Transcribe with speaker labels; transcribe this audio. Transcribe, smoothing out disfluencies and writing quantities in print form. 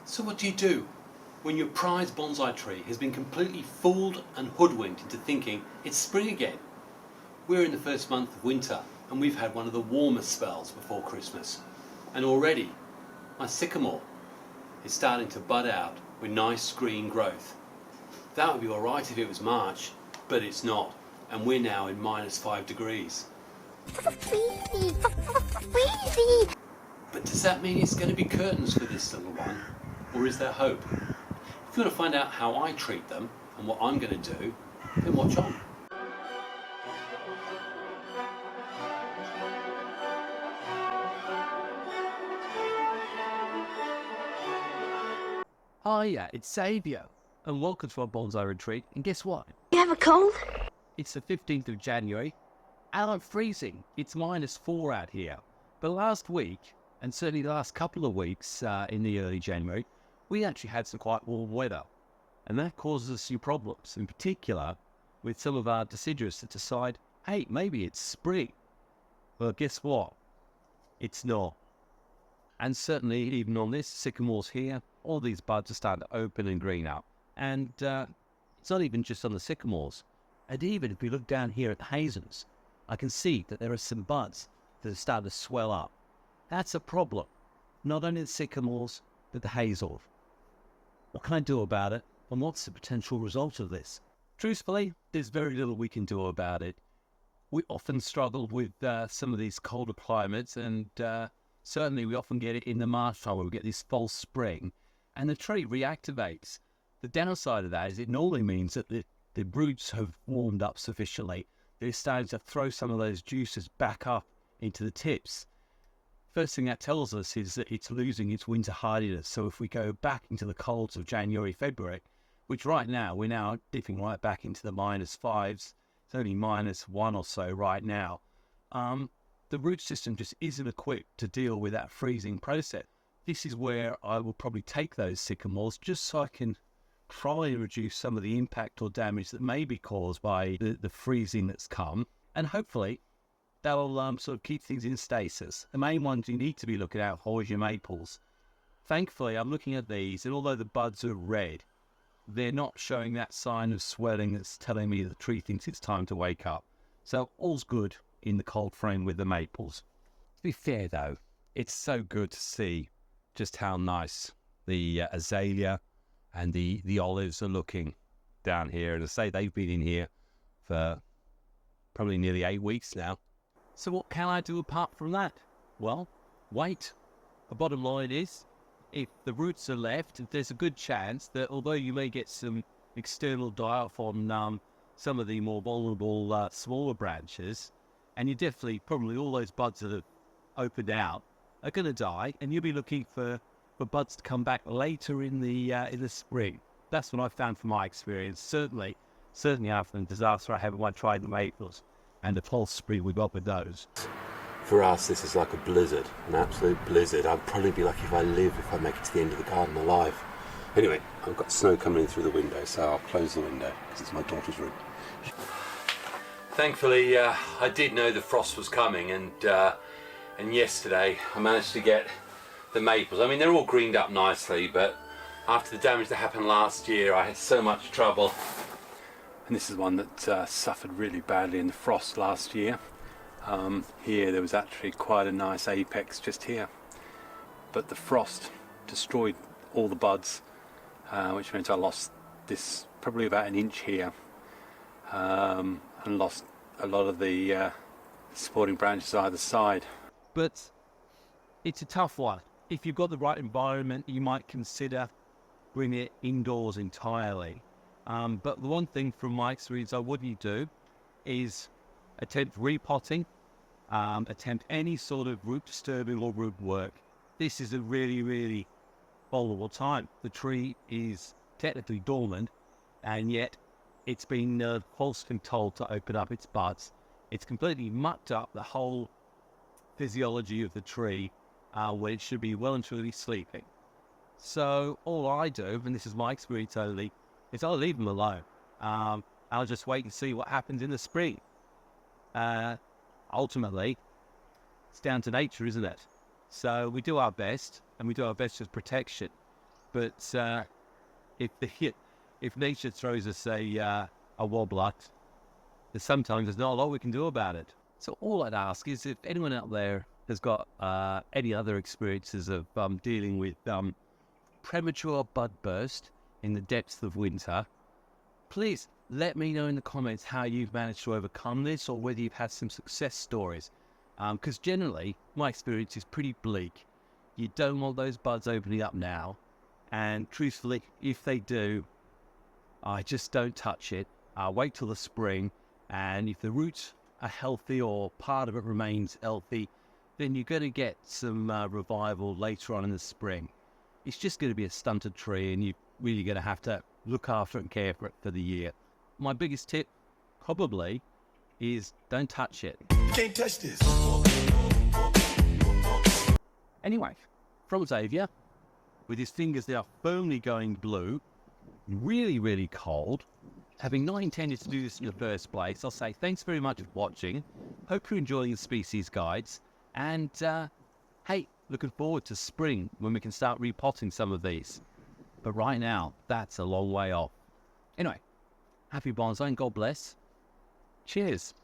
Speaker 1: So what do when your prized bonsai tree has been completely fooled and hoodwinked into thinking it's spring again? We're in the first month of winter and we've had one of the warmest spells before Christmas. And already my sycamore is starting to bud out with nice green growth. That would be alright if it was March, but it's not. And we're now in -5 degrees. But does that mean it's going to be curtains for this little one? Or is there hope? If you want to find out how I treat them and what I'm going to do, then watch on.
Speaker 2: Hiya, it's Xavier, and welcome to our Bonsai Retreat. And guess what?
Speaker 3: You have a cold?
Speaker 2: It's the 15th of January, and I'm freezing. It's -4 out here. But last week, and certainly the last couple of weeks in the early January, we actually had some quite warm weather. And that causes us some problems, in particular with some of our deciduous that decide, hey, maybe it's spring. Well, guess what? It's not. And certainly, even on this, sycamores here, all these buds are starting to open and green up. And it's not even just on the sycamores. And even if we look down here at the hazels, I can see that there are some buds that are starting to swell up. That's a problem. Not only the sycamores, but the hazel. What can I do about it? And what's the potential result of this? Truthfully, there's very little we can do about it. We often struggle with some of these colder climates, and certainly we often get it in the March time where we get this false spring, and the tree reactivates. The downside of that is it normally means that the roots have warmed up sufficiently. They're starting to throw some of those juices back up into the tips. First thing that tells us is that it's losing its winter hardiness. So if we go back into the colds of January, February, which right now, we're now dipping right back into the -5s. It's only -1 or so right now. The root system just isn't equipped to deal with that freezing process. This is where I will probably take those sycamores just so I can try and reduce some of the impact or damage that may be caused by the freezing that's come. And hopefully that'll sort of keep things in stasis. The main ones you need to be looking out for is your maples. Thankfully, I'm looking at these, and although the buds are red, they're not showing that sign of swelling that's telling me the tree thinks it's time to wake up. So all's good in the cold frame with the maples. To be fair though, it's so good to see just how nice the azalea and the olives are looking down here. And I say they've been in here for probably nearly 8 weeks now. So what can I do apart from that? Well, wait. The bottom line is, if the roots are left, there's a good chance that although you may get some external die-off on some of the more vulnerable smaller branches, and you definitely, probably all those buds that have opened out are going to die, and you'll be looking for buds to come back later in the spring. That's what I've found from my experience. Certainly after the disaster I had when I tried the maples and the false spring we got with those.
Speaker 1: For us, this is like a blizzard, an absolute blizzard. I'd probably be lucky if I make it to the end of the garden alive. Anyway, I've got snow coming in through the window, so I'll close the window because it's my daughter's room. Thankfully, I did know the frost was coming, and yesterday I managed to get the maples. I mean, they're all greened up nicely, but after the damage that happened last year, I had so much trouble. And this is one that suffered really badly in the frost last year. Here there was actually quite a nice apex just here, but the frost destroyed all the buds, which meant I lost this probably about 1 inch here, and lost a lot of the supporting branches either side.
Speaker 2: But it's a tough one. If you've got the right environment, you might consider bringing it indoors entirely. But the one thing from my experience I wouldn't do is attempt repotting, attempt any sort of root disturbing or root work. This is a really, really vulnerable time. The tree is technically dormant, and yet it's been falsely told to open up its buds. It's completely mucked up the whole physiology of the tree when it should be well and truly sleeping. So all I do, and this is my experience only, is I'll leave them alone. I'll just wait and see what happens in the spring. Ultimately, it's down to nature, isn't it? So we do our best, and we do our best as protection. but if nature throws us a wobbler, sometimes there's not a lot we can do about it. So all I'd ask is if anyone out there has got any other experiences of dealing with premature bud burst in the depths of winter, please let me know in the comments how you've managed to overcome this, or whether you've had some success stories. Because generally, my experience is pretty bleak. You don't want those buds opening up now, and truthfully, if they do, I just don't touch it. Wait till the spring, and if the roots are healthy or part of it remains healthy, then you're going to get some revival later on in the spring. It's just going to be a stunted tree, and you're really going to have to look after it and care for it for the year. My biggest tip, probably, is don't touch it.
Speaker 3: You can't touch this.
Speaker 2: Anyway, from Xavier, with his fingers now firmly going blue, really, really cold, having not intended to do this in the first place, I'll say thanks very much for watching. Hope you're enjoying the species guides. And, hey, looking forward to spring when we can start repotting some of these. But right now, that's a long way off. Anyway, happy bonsai and God bless. Cheers.